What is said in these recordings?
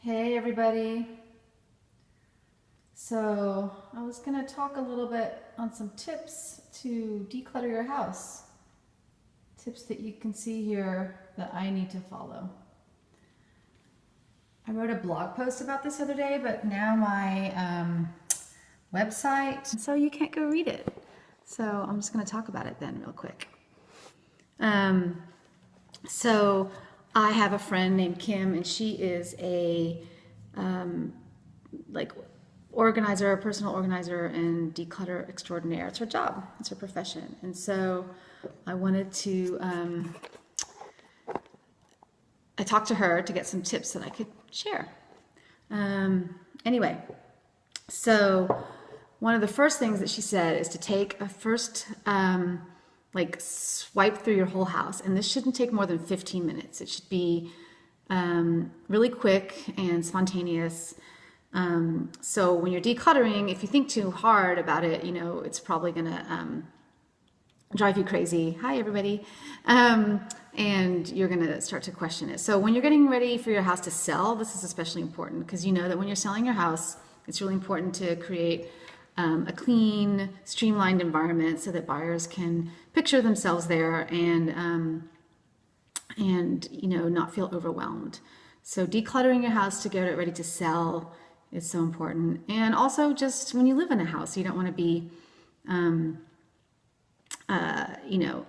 Hey everybody. So I was going to talk a little bit on some tips to declutter your house. Tips that you can see here that I need to follow. I wrote a blog post about this the other day, but now my website, so you can't go read it. So I'm just going to talk about it then real quick. So I have a friend named Kim, and she is a organizer, personal organizer, and declutter extraordinaire. It's her job. It's her profession. And so I wanted to, I talked to her to get some tips that I could share. Anyway, so one of the first things that she said is to take a first, swipe through your whole house. And this shouldn't take more than 15 minutes. It should be really quick and spontaneous. So when you're decluttering, if you think too hard about it, it's probably gonna drive you crazy. Hi, everybody. And you're gonna start to question it. So when you're getting ready for your house to sell, this is especially important because you know that when you're selling your house, it's really important to create a clean, streamlined environment so that buyers can picture themselves there and not feel overwhelmed. So decluttering your house to get it ready to sell is so important. And also just when you live in a house, you don't want to be,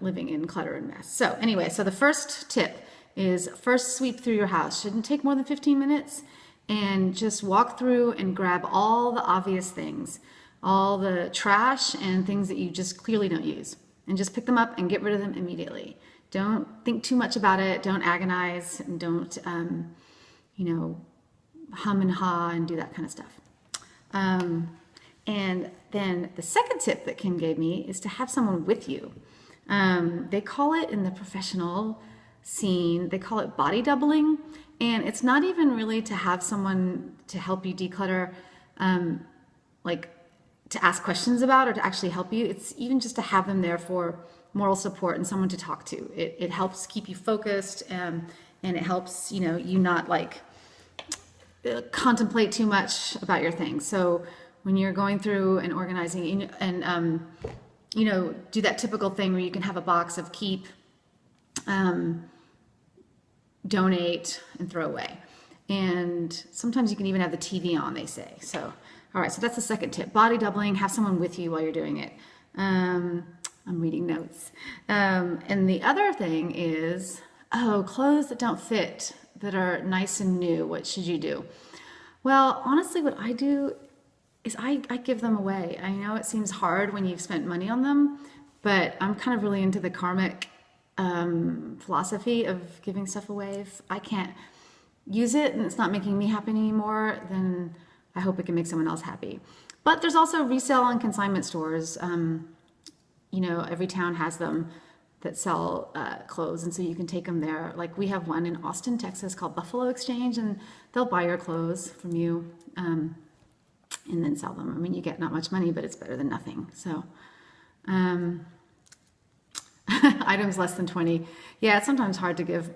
living in clutter and mess. So anyway, so the first tip is first sweep through your house. Shouldn't take more than 15 minutes, and just walk through and grab all the obvious things, all the trash and things that you just clearly don't use, and just pick them up and get rid of them immediately. Don't think too much about it. Don't agonize, and don't, hum and ha and do that kind of stuff. And then the second tip that Kim gave me is to have someone with you. They call it in the professional scene, they call it body doubling. And it's not even really to have someone to help you declutter, to ask questions about or to actually help you. It's even just to have them there for moral support and someone to talk to. It helps keep you focused, and it helps, you not contemplate too much about your things. So when you're going through and organizing and do that typical thing where you can have a box of keep, donate, and throw away. And sometimes you can even have the TV on, they say. So, all right, so that's the second tip. Body doubling, have someone with you while you're doing it. I'm reading notes. And the other thing is, clothes that don't fit, that are nice and new, what should you do? Well, honestly, what I do is I give them away. I know it seems hard when you've spent money on them, but I'm kind of really into the karmic philosophy of giving stuff away. If I can't use it and it's not making me happy anymore, then I hope it can make someone else happy. But there's also resale and consignment stores. Every town has them that sell clothes, and so you can take them there. Like we have one in Austin, Texas called Buffalo Exchange, and they'll buy your clothes from you and then sell them. I mean, you get not much money, but it's better than nothing. So items less than 20. Yeah, it's sometimes hard to give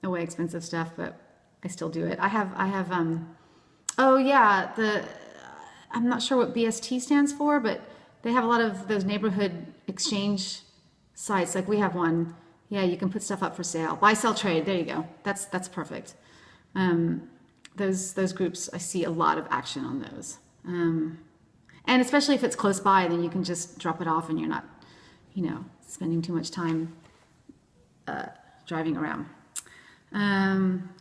away expensive stuff, but I still do it. I have I'm not sure what BST stands for, but they have a lot of those neighborhood exchange sites. Like we have one. Yeah, you can put stuff up for sale. Buy, sell, trade. There you go. That's perfect. Those groups, I see a lot of action on those. And especially if it's close by, then you can just drop it off and you're not, spending too much time driving around.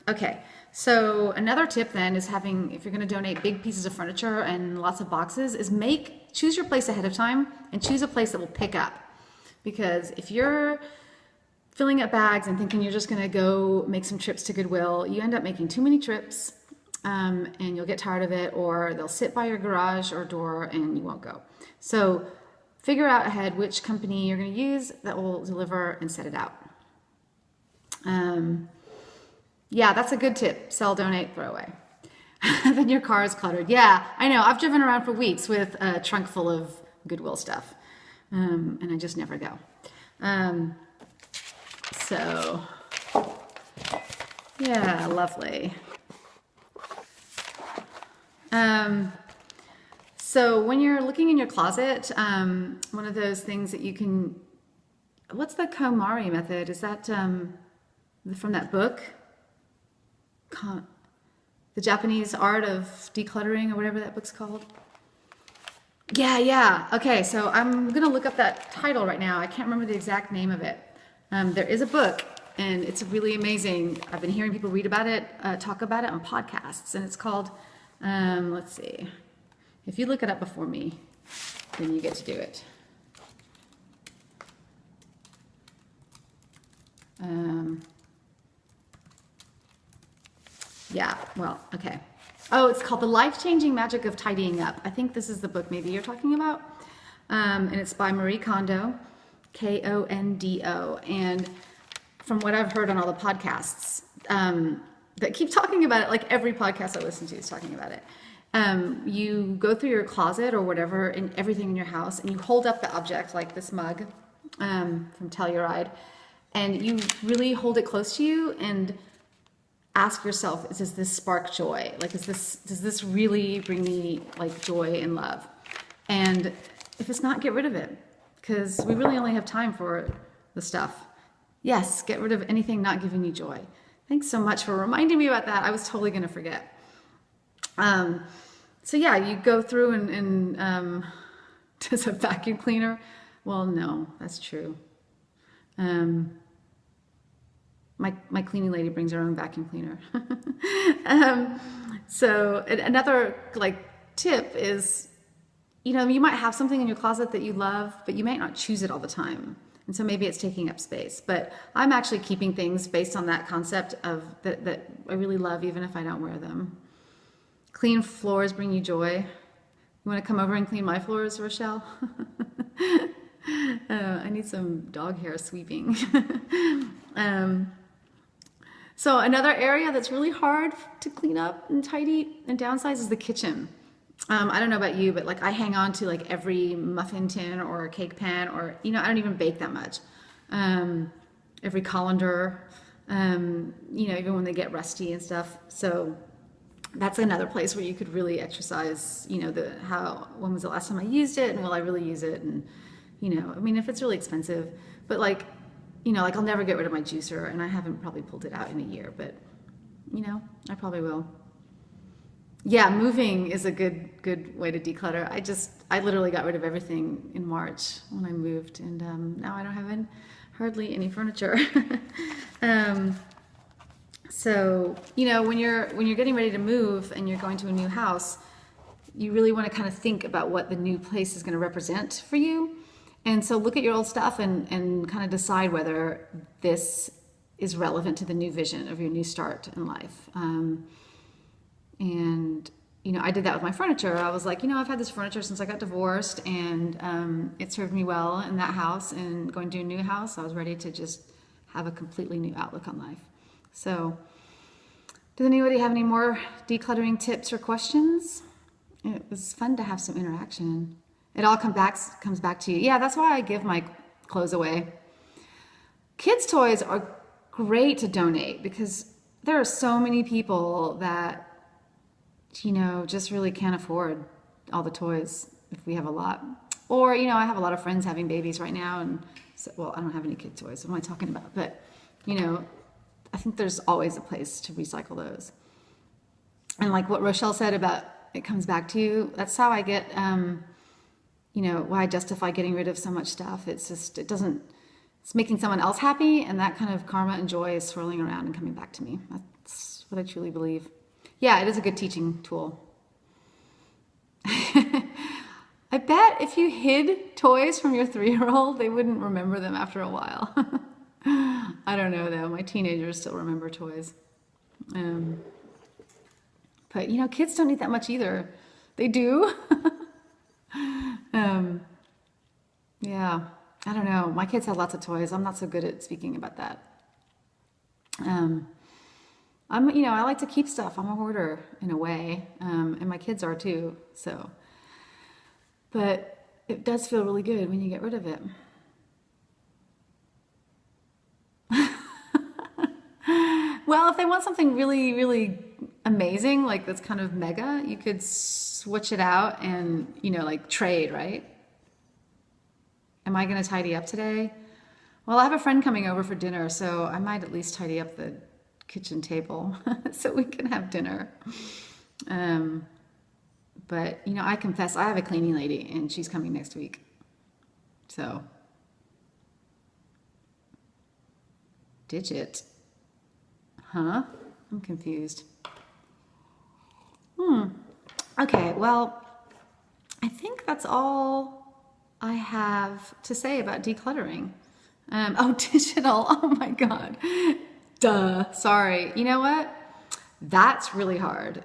Okay, so another tip then is if you're going to donate big pieces of furniture and lots of boxes, is choose your place ahead of time and choose a place that will pick up. Because if you're filling up bags and thinking you're just going to go make some trips to Goodwill, you end up making too many trips, and you'll get tired of it, or they'll sit by your garage or door and you won't go. So figure out ahead which company you're going to use that will deliver and set it out. Yeah, that's a good tip. Sell, donate, throw away. Then your car is cluttered. Yeah, I know. I've driven around for weeks with a trunk full of Goodwill stuff. And I just never go. So, yeah, lovely. So when you're looking in your closet, one of those things that you can, what's the KonMari method? Is that from that book? The Japanese Art of Decluttering or whatever that book's called? Yeah. Okay, so I'm going to look up that title right now. I can't remember the exact name of it. There is a book, and it's really amazing. I've been hearing people read about it, talk about it on podcasts, and it's called, let's see. If you look it up before me, then you get to do it. Yeah, well, okay. Oh, it's called The Life-Changing Magic of Tidying Up. I think this is the book maybe you're talking about. And it's by Marie Kondo, Kondo. And from what I've heard on all the podcasts that keep talking about it, like every podcast I listen to is talking about it. You go through your closet or whatever and everything in your house, and you hold up the object like this mug from Telluride, and you really hold it close to you and ask yourself, does this spark joy? Like, does this really bring me like joy and love? And if it's not, get rid of it, because we really only have time for the stuff. Yes, get rid of anything not giving you joy. Thanks so much for reminding me about that. I was totally going to forget. So yeah, you go through and does a vacuum cleaner? Well, no, that's true. My cleaning lady brings her own vacuum cleaner. So another like tip is, you might have something in your closet that you love, but you might not choose it all the time. And so maybe it's taking up space. But I'm actually keeping things based on that concept of that I really love, even if I don't wear them. Clean floors bring you joy. You want to come over and clean my floors, Rochelle? I need some dog hair sweeping. So another area that's really hard to clean up and tidy and downsize is the kitchen. I don't know about you, but like I hang on to like every muffin tin or cake pan, or I don't even bake that much. Every colander, even when they get rusty and stuff. So that's another place where you could really exercise, when was the last time I used it, and will I really use it? And if it's really expensive, but like I'll never get rid of my juicer, and I haven't probably pulled it out in a year, but I probably will. Yeah, moving is a good way to declutter. I literally got rid of everything in March when I moved, and now I don't have hardly any furniture. So when you're getting ready to move and you're going to a new house, you really want to kind of think about what the new place is going to represent for you. And so look at your old stuff and kind of decide whether this is relevant to the new vision of your new start in life. I did that with my furniture. I was like, I've had this furniture since I got divorced, and it served me well in that house, and going to a new house, I was ready to just have a completely new outlook on life. So does anybody have any more decluttering tips or questions? It was fun to have some interaction. It all comes back to you. Yeah, that's why I give my clothes away. Kids' toys are great to donate, because there are so many people that just really can't afford all the toys if we have a lot. Or, I have a lot of friends having babies right now, and so, I don't have any kid toys. What am I talking about? But, I think there's always a place to recycle those. And like what Rochelle said about it comes back to you, that's how I get, why I justify getting rid of so much stuff. It's just, it's making someone else happy, and that kind of karma and joy is swirling around and coming back to me. That's what I truly believe. Yeah, it is a good teaching tool. I bet if you hid toys from your 3-year-old, they wouldn't remember them after a while. I don't know though, my teenagers still remember toys. But kids don't need that much either. They do. Yeah, I don't know. My kids have lots of toys. I'm not so good at speaking about that. I like to keep stuff. I'm a hoarder in a way, and my kids are too. So, but it does feel really good when you get rid of it. Well, if they want something really, really amazing, like that's kind of mega, you could switch it out and, like trade, right? Am I going to tidy up today? Well, I have a friend coming over for dinner, so I might at least tidy up the kitchen table so we can have dinner. But, I confess, I have a cleaning lady and she's coming next week. So, digit. Huh? I'm confused. Okay, well, I think that's all I have to say about decluttering. Digital. Oh my God. Duh. Sorry. You know what? That's really hard.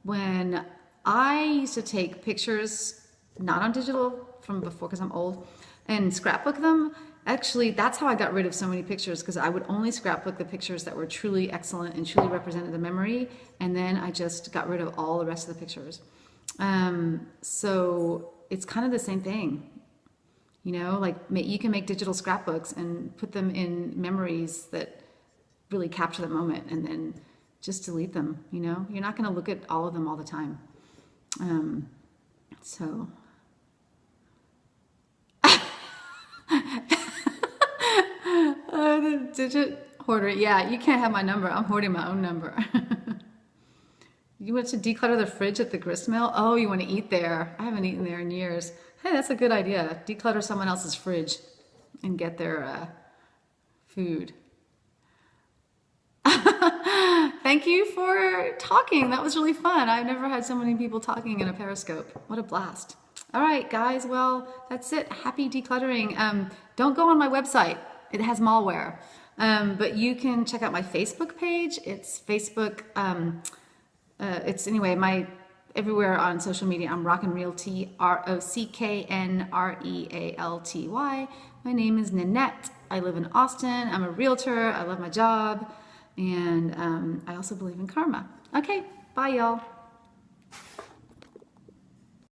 When I used to take pictures, not on digital from before because I'm old, and scrapbook them, actually, that's how I got rid of so many pictures, because I would only scrapbook the pictures that were truly excellent and truly represented the memory, and then I just got rid of all the rest of the pictures. So it's kind of the same thing. Like you can make digital scrapbooks and put them in memories that really capture the moment, and then just delete them. You're not going to look at all of them all the time. So the digit hoarder. Yeah, you can't have my number. I'm hoarding my own number. You want to declutter the fridge at the grist mill? Oh, you want to eat there. I haven't eaten there in years. Hey, that's a good idea. Declutter someone else's fridge and get their food. Thank you for talking. That was really fun. I've never had so many people talking in a Periscope. What a blast. All right, guys. Well, that's it. Happy decluttering. Don't go on my website. It has malware. But you can check out my Facebook page. It's Facebook. It's anyway, everywhere on social media. I'm Rockin' Realty, ROCKNREALTY. My name is Nanette. I live in Austin. I'm a realtor. I love my job. And I also believe in karma. Okay, bye y'all.